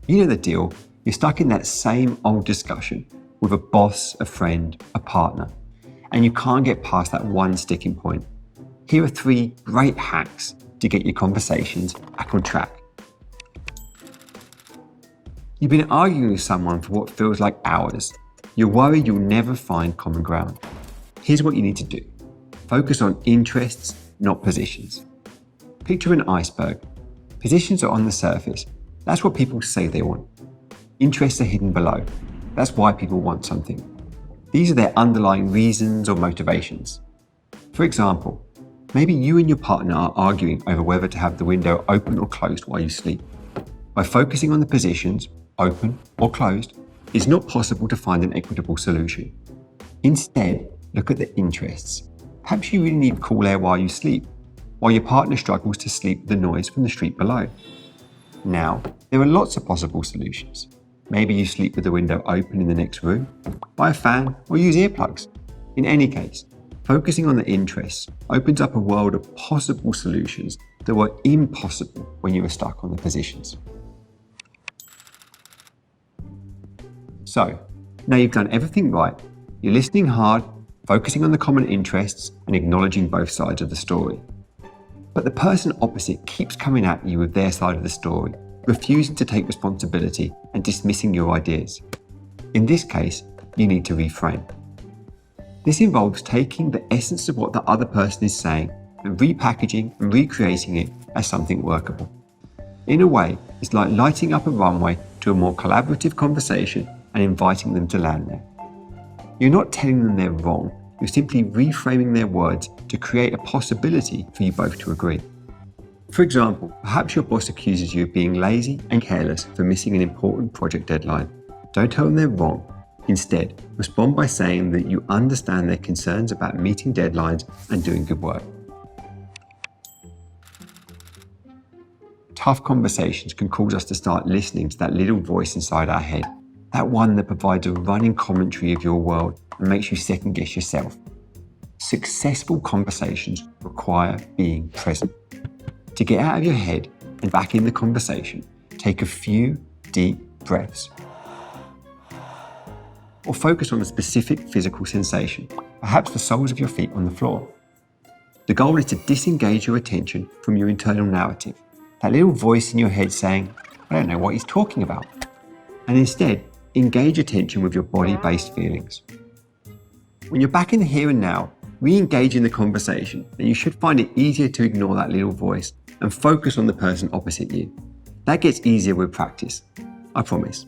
You know the deal. You're stuck in that same old discussion with a boss, a friend, a partner, and you can't get past that one sticking point. Here are 3 great hacks to get your conversations back on track. You've been arguing with someone for what feels like hours. You're worried you'll never find common ground. Here's what you need to do. Focus on interests, not positions. Picture an iceberg. Positions are on the surface. That's what people say they want. Interests are hidden below. That's why people want something. These are their underlying reasons or motivations. For example, maybe you and your partner are arguing over whether to have the window open or closed while you sleep. By focusing on the positions, open or closed, it's not possible to find an equitable solution. Instead, look at the interests. Perhaps you really need cool air while you sleep, while your partner struggles to sleep with the noise from the street below. Now, there are lots of possible solutions. Maybe you sleep with the window open in the next room, buy a fan, or use earplugs. In any case, focusing on the interests opens up a world of possible solutions that were impossible when you were stuck on the positions. So, now you've done everything right. You're listening hard, focusing on the common interests, and acknowledging both sides of the story. But the person opposite keeps coming at you with their side of the story, refusing to take responsibility and dismissing your ideas. In this case, you need to reframe. This involves taking the essence of what the other person is saying and repackaging and recreating it as something workable. In a way, it's like lighting up a runway to a more collaborative conversation and inviting them to land there. You're not telling them they're wrong, you're simply reframing their words to create a possibility for you both to agree. For example, perhaps your boss accuses you of being lazy and careless for missing an important project deadline. Don't tell them they're wrong. Instead, respond by saying that you understand their concerns about meeting deadlines and doing good work. Tough conversations can cause us to start listening to that little voice inside our head, that one that provides a running commentary of your world and makes you second guess yourself. Successful conversations require being present. To get out of your head and back in the conversation, take a few deep breaths. Or focus on a specific physical sensation, perhaps the soles of your feet on the floor. The goal is to disengage your attention from your internal narrative, that little voice in your head saying, I don't know what he's talking about. And instead, engage attention with your body-based feelings. When you're back in the here and now, re-engage in the conversation, and you should find it easier to ignore that little voice and focus on the person opposite you. That gets easier with practice, I promise.